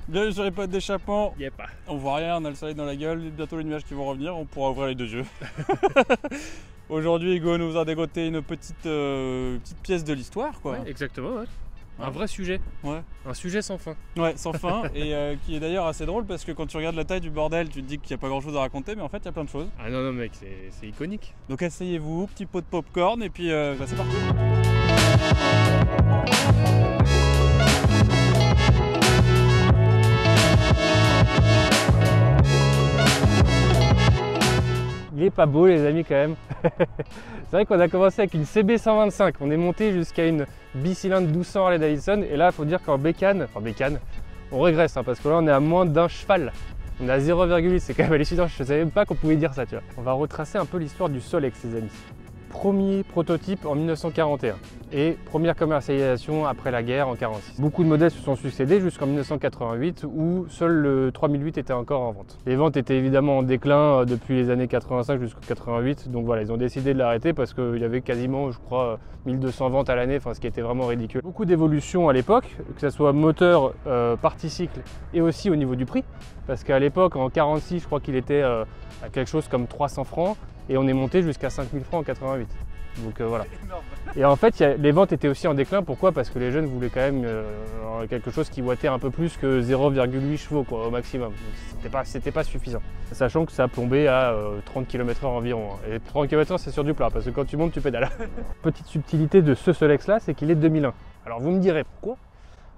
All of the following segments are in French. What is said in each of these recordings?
Bienvenue sur les potes d'échappement. Yep. On voit rien, on a le soleil dans la gueule, bientôt les nuages qui vont revenir, on pourra ouvrir les deux yeux. Aujourd'hui, Hugo nous a dégoté une petite pièce de l'histoire, quoi. Ouais, exactement, ouais. Un Ouais. vrai sujet. Ouais, Un sujet sans fin. ouais, sans fin, et qui est d'ailleurs assez drôle parce que quand tu regardes la taille du bordel, tu te dis qu'il n'y a pas grand chose à raconter, mais en fait, il y a plein de choses. Ah non, non, mec, c'est iconique. Donc asseyez-vous, petit pot de popcorn, et puis c'est parti. Il est pas beau, les amis, quand même. C'est vrai qu'on a commencé avec une CB125. On est monté jusqu'à une bicylindre 1200 Harley Davidson. Et là, il faut dire qu'en bécane, on régresse, hein, parce que là, on est à moins d'un cheval. On est à 0,8, c'est quand même hallucinant. Je ne savais même pas qu'on pouvait dire ça, tu vois. On va retracer un peu l'histoire du Solex, les amis. Premier prototype en 1941 et première commercialisation après la guerre en 1946. Beaucoup de modèles se sont succédés jusqu'en 1988 où seul le 3008 était encore en vente. Les ventes étaient évidemment en déclin depuis les années 85 jusqu'en 88, donc voilà, ils ont décidé de l'arrêter parce qu'il y avait quasiment, je crois, 1200 ventes à l'année, enfin ce qui était vraiment ridicule. Beaucoup d'évolutions à l'époque, que ce soit moteur, partie cycle et aussi au niveau du prix, parce qu'à l'époque en 46, je crois qu'il était à quelque chose comme 300 francs. Et on est monté jusqu'à 5000 francs en 88. Donc voilà. Et en fait, les ventes étaient aussi en déclin. Pourquoi? Parce que les jeunes voulaient quand même quelque chose qui wattait un peu plus que 0,8 chevaux quoi, au maximum. C'était pas suffisant. Sachant que ça plombait à 30 km/h environ. Et 30 km/h, c'est sur du plat, parce que quand tu montes, tu pédales. Petite subtilité de ce Solex-là, c'est qu'il est 2001. Alors vous me direz pourquoi?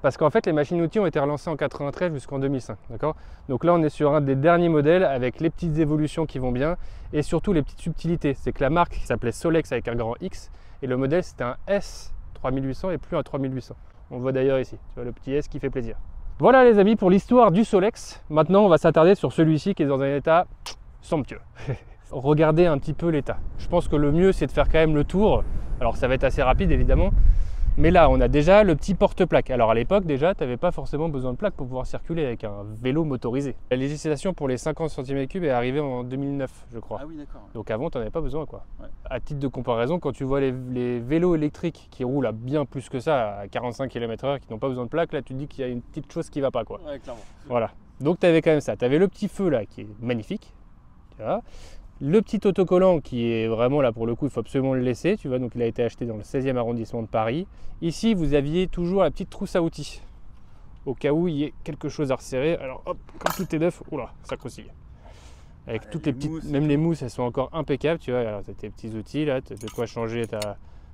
Parce qu'en fait, les machines-outils ont été relancées en 93 jusqu'en 2005, d'accord? Donc là, on est sur un des derniers modèles avec les petites évolutions qui vont bien et surtout les petites subtilités. C'est que la marque s'appelait Solex avec un grand X et le modèle, c'était un S 3800 et plus un 3800. On le voit d'ailleurs ici, tu vois le petit S qui fait plaisir. Voilà les amis pour l'histoire du Solex. Maintenant, on va s'attarder sur celui-ci qui est dans un état somptueux. Regardez un petit peu l'état. Je pense que le mieux, c'est de faire quand même le tour. Alors, ça va être assez rapide, évidemment. Mais là, on a déjà le petit porte-plaque. Alors à l'époque, déjà, tu n'avais pas forcément besoin de plaque pour pouvoir circuler avec un vélo motorisé. La législation pour les 50 cm3 est arrivée en 2009, je crois. Ah oui, d'accord. Donc avant, tu n'en avais pas besoin, quoi. Ouais. À titre de comparaison, quand tu vois les vélos électriques qui roulent à bien plus que ça, à 45 km/h, qui n'ont pas besoin de plaque, là, tu te dis qu'il y a une petite chose qui ne va pas, quoi. Ouais, clairement. Voilà. Donc tu avais quand même ça. Tu avais le petit feu, là, qui est magnifique. Tu vois. Le petit autocollant qui est vraiment là pour le coup, il faut absolument le laisser, tu vois, donc il a été acheté dans le 16e arrondissement de Paris. Ici, vous aviez toujours la petite trousse à outils, au cas où il y ait quelque chose à resserrer. Alors hop, comme tout est neuf, oula, ça croustille. Avec toutes les petites, mousses, même les mousses, elles sont encore impeccables, tu vois. Alors tu as tes petits outils là, tu as de quoi changer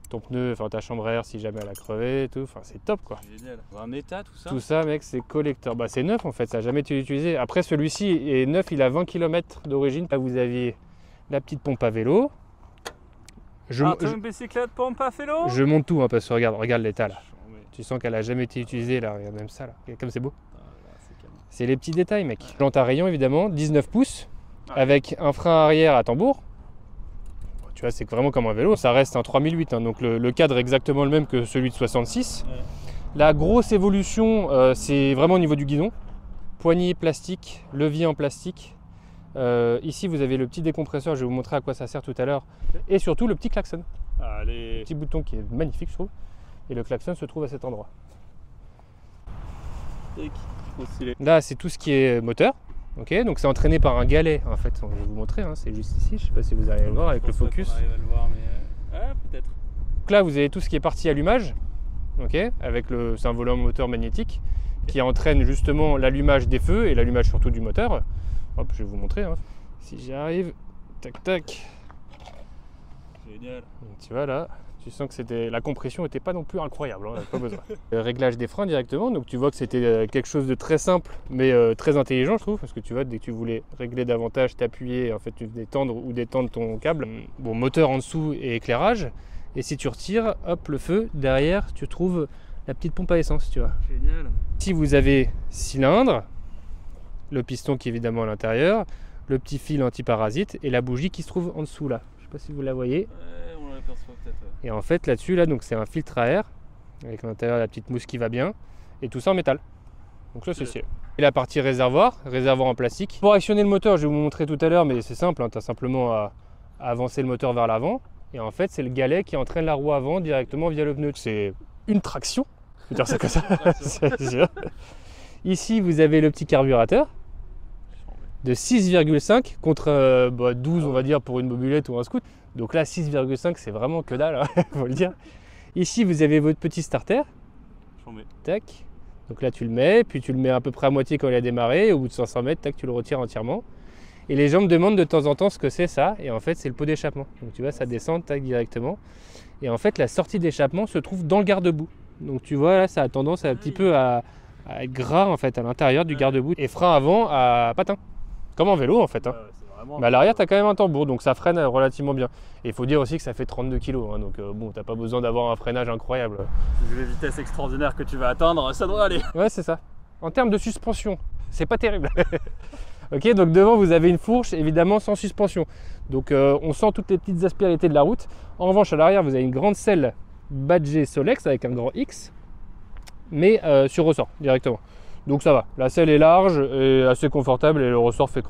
ton pneu, enfin ta chambre à air si jamais elle a crevé et tout, enfin c'est top quoi. Génial. Dans un état, tout ça. Tout ça mec, c'est collector. Bah c'est neuf en fait, ça n'a jamais été utilisé. Après celui-ci est neuf, il a 20 km d'origine. Là vous aviez la petite pompe à vélo. Une bicyclette pompe à vélo. Je monte tout hein, parce que regarde l'état là. Tu sens qu'elle a jamais été utilisée là, regarde même ça là. Comme c'est beau. C'est les petits détails mec. Jante à rayon évidemment, 19 pouces avec un frein arrière à tambour. Tu vois, c'est vraiment comme un vélo. Ça reste un 3008 hein, donc le cadre est exactement le même que celui de 66. Ouais. La grosse évolution c'est vraiment au niveau du guidon. Poignée plastique, levier en plastique. Ici vous avez le petit décompresseur, je vais vous montrer à quoi ça sert tout à l'heure. Et surtout le petit klaxon. Allez. Petit bouton qui est magnifique je trouve. Et le klaxon se trouve à cet endroit. Là c'est tout ce qui est moteur. Okay, donc c'est entraîné par un galet en fait. Je vais vous montrer, hein, c'est juste ici. Je sais pas si vous arrivez à le voir avec le focus. Peut-être. Donc là vous avez tout ce qui est partie allumage. Okay, avec c'est un volant moteur magnétique qui entraîne justement l'allumage des feux et l'allumage surtout du moteur. Hop, je vais vous montrer. Hein. Si j'y arrive, tac tac. Génial. Tu vois là, tu sens que la compression n'était pas non plus incroyable, hein, pas besoin. Le réglage des freins directement, donc tu vois que c'était quelque chose de très simple, mais très intelligent je trouve, parce que tu vois, dès que tu voulais régler davantage, t'appuyer, en fait tu venais tendre ou détendre ton câble. Bon, moteur en dessous et éclairage, et si tu retires, hop, le feu, derrière, tu trouves la petite pompe à essence, tu vois. Génial. Si vous avez cylindre, le piston qui est évidemment à l'intérieur, le petit fil antiparasite et la bougie qui se trouve en dessous là. Je ne sais pas si vous la voyez. Ouais, on l'aperçoit peut-être. Et en fait là-dessus, là, donc c'est un filtre à air avec à l'intérieur la petite mousse qui va bien et tout ça en métal. Donc ça c'est stylé. Et la partie réservoir en plastique. Pour actionner le moteur, je vais vous montrer tout à l'heure, mais c'est simple, hein, tu as simplement à avancer le moteur vers l'avant. Et en fait, c'est le galet qui entraîne la roue avant directement via le pneu. C'est une traction, je peux dire ça comme ça. C'est sûr. Ici, vous avez le petit carburateur de 6,5 contre 12, on va dire, pour une mobilette ou un scoot. Donc là, 6,5, c'est vraiment que dalle, hein, faut le dire. Ici, vous avez votre petit starter. Tac. Donc là, tu le mets, puis tu le mets à peu près à moitié quand il a démarré. Au bout de 500 mètres, tac, tu le retires entièrement. Et les gens me demandent de temps en temps ce que c'est ça. Et en fait, c'est le pot d'échappement. Donc tu vois, ça descend, tac, directement. Et en fait, la sortie d'échappement se trouve dans le garde-boue. Donc tu vois, là, ça a tendance un petit peu à être gras, en fait, à l'intérieur du garde-boue. Et frein avant à patin. Comme en vélo, en fait. Hein. Mais à l'arrière, tu as quand même un tambour, donc ça freine relativement bien. Et il faut dire aussi que ça fait 32 kg, hein, donc bon, t'as pas besoin d'avoir un freinage incroyable. Vu les vitesses extraordinaires que tu vas atteindre, ça devrait aller. Ouais, c'est ça. En termes de suspension, c'est pas terrible. Ok, donc devant, vous avez une fourche, évidemment sans suspension. Donc on sent toutes les petites aspérités de la route. En revanche, à l'arrière, vous avez une grande selle badgée Solex avec un grand X, mais sur ressort directement. Donc ça va, la selle est large et assez confortable et le ressort fait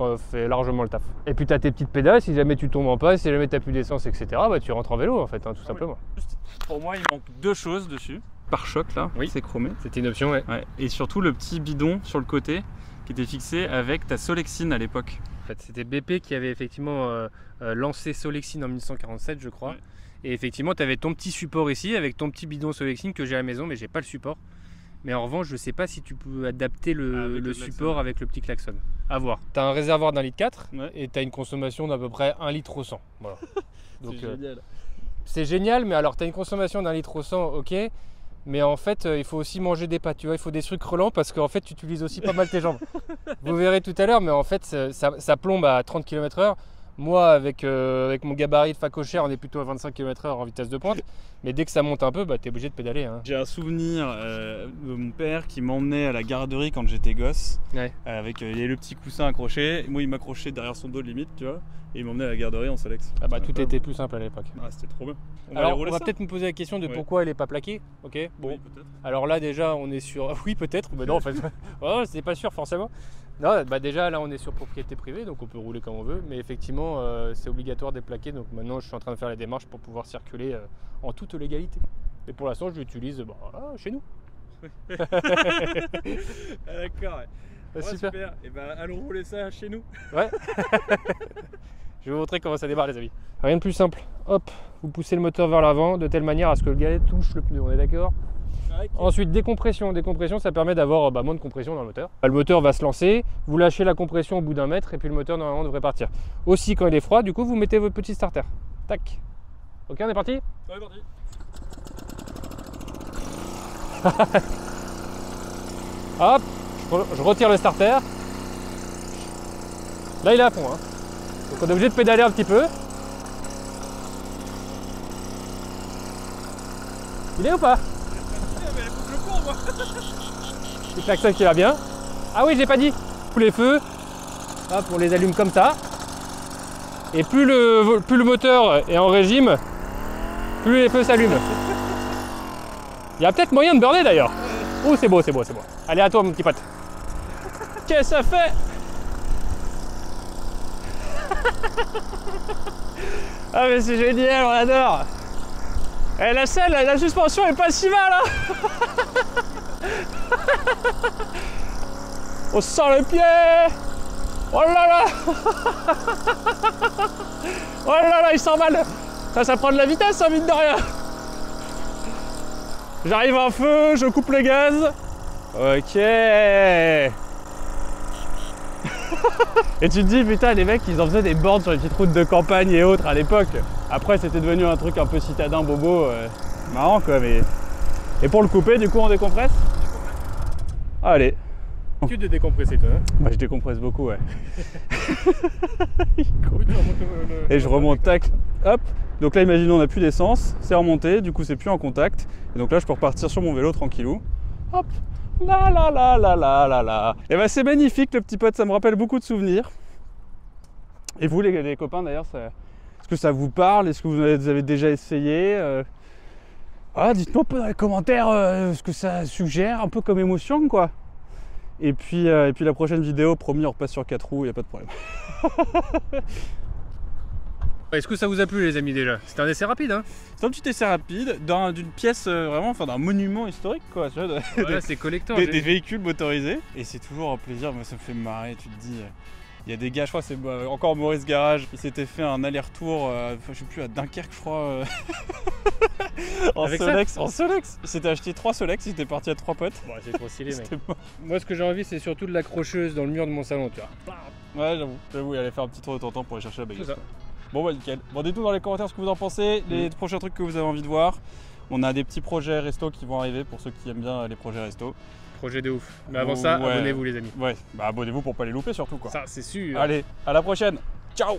largement le taf. Et puis tu as tes petites pédales, si jamais tu tombes en panne, si jamais tu n'as plus d'essence, etc., bah, tu rentres en vélo en fait, hein, tout simplement. Juste, pour moi, il manque deux choses dessus. Pare-choc là, oui. C'est chromé. C'était une option, ouais. Et surtout le petit bidon sur le côté qui était fixé avec ta Solexine à l'époque. En fait, c'était BP qui avait effectivement lancé Solexine en 1947, je crois. Ouais. Et effectivement, tu avais ton petit support ici avec ton petit bidon Solexine que j'ai à la maison, mais j'ai pas le support. Mais en revanche, je ne sais pas si tu peux adapter le support avec le petit klaxon. À voir. Tu as un réservoir d'1,4 litre et tu as une consommation d'à peu près 1 litre au 100. Voilà. Donc, c'est génial. C'est génial, mais alors tu as une consommation d'1 litre au 100, ok. Mais en fait, il faut aussi manger des pâtes. Tu vois, il faut des trucs relents parce qu'en fait, tu utilises aussi pas mal tes jambes. Vous verrez tout à l'heure, mais en fait, ça plombe à 30 km/h. Moi, avec mon gabarit de facochère, on est plutôt à 25 km/h en vitesse de pointe. Mais dès que ça monte un peu, bah, tu es obligé de pédaler. Hein. J'ai un souvenir de mon père qui m'emmenait à la garderie quand j'étais gosse. Ouais. Avec le petit coussin accroché. Moi, il m'accrochait derrière son dos limite, tu vois. Et il m'emmenait à la garderie en Solex. Ah bah tout était plus simple à l'époque. Ah, c'était trop bien. Alors, on va peut-être me poser la question de pourquoi elle n'est pas plaquée. Ok, bon. Oui, peut-être. Alors là, déjà, on est sur... Oui, peut-être, mais non, en fait. Oh, c'est pas sûr, forcément. Non, bah déjà, là, on est sur propriété privée, donc on peut rouler comme on veut. Mais effectivement, c'est obligatoire d'être plaqué. Donc maintenant, je suis en train de faire les démarches pour pouvoir circuler en toute légalité. Et pour l'instant, je l'utilise chez nous. D'accord, ouais. Ouais, super. Et ben, allons rouler ça chez nous. Ouais. Je vais vous montrer comment ça démarre, les amis. Rien de plus simple. Hop, vous poussez le moteur vers l'avant de telle manière à ce que le galet touche le pneu, on est d'accord? Okay. Ensuite, décompression. Décompression, ça permet d'avoir moins de compression dans le moteur. Le moteur va se lancer, vous lâchez la compression au bout d'1 mètre et puis le moteur normalement devrait partir. Aussi, quand il est froid, du coup, vous mettez votre petit starter. Tac. Ok, on est parti? On est parti. Hop, je retire le starter. Là, il est à fond. Hein. Donc, on est obligé de pédaler un petit peu. Il est ou pas? Le klaxon qui va bien. Ah oui, j'ai pas dit. Tous les feux, hop, on les allume comme ça. Et plus le moteur est en régime, plus les feux s'allument. Il y a peut-être moyen de burner d'ailleurs. Oh, c'est beau, c'est beau, c'est beau. Allez, à toi, mon petit pote. Qu'est-ce que ça fait? Ah, mais c'est génial, on adore. Et la selle, la suspension est pas si mal, hein. On sent le pied. Oh là là. Oh là là, il s'emballe. Ça prend de la vitesse, hein, mine de rien. J'arrive en feu, je coupe le gaz. Ok. Et tu te dis, putain, les mecs, ils en faisaient des bornes sur les petites routes de campagne et autres à l'époque. Après, c'était devenu un truc un peu citadin, bobo. Marrant, quoi, mais... Et pour le couper, du coup, on décompresse? Allez. Tu de décompresser, toi, hein? Bah, je décompresse beaucoup, ouais. Et je remonte, tac, hop. Donc là, imaginons, on n'a plus d'essence, c'est remonté, du coup, c'est plus en contact. Et donc là, je peux repartir sur mon vélo tranquillou. Hop. La la la la la la la. Et bah, c'est magnifique, le petit pote, ça me rappelle beaucoup de souvenirs. Et vous, les copains, d'ailleurs, est-ce que ça vous parle? Est-ce que vous avez déjà essayé? Voilà, dites-nous un peu dans les commentaires ce que ça suggère, un peu comme émotion, quoi. Et puis la prochaine vidéo, promis, on repasse sur 4 roues, il n'y a pas de problème. Est-ce que ça vous a plu les amis déjà? C'était un essai rapide hein? C'est un petit essai rapide d'une pièce vraiment, enfin d'un monument historique quoi. Tu vois, Voilà, c'est collector. des véhicules motorisés. Et c'est toujours un plaisir, moi ça me fait marrer, tu te dis... Il y a des gars, je crois que c'est encore Maurice Garage, il s'était fait un aller-retour, je sais plus, à Dunkerque je crois, en Solex. Il s'était acheté 3 Solex, il était parti à 3 potes. Bon, c'est trop stylé mec. Moi ce que j'ai envie c'est surtout de l'accrocheuse dans le mur de mon salon, tu vois. Ouais j'avoue, il allait faire un petit tour de temps pour aller chercher la baguette. C'est ça. Bon bah nickel. Bon, dites-nous dans les commentaires ce que vous en pensez, les prochains trucs que vous avez envie de voir. On a des petits projets resto qui vont arriver pour ceux qui aiment bien les projets resto. Projet de ouf. Mais avant ça, ouais. Abonnez-vous les amis. Ouais, bah abonnez-vous pour pas les louper surtout quoi. Ça c'est sûr. Allez, à la prochaine. Ciao.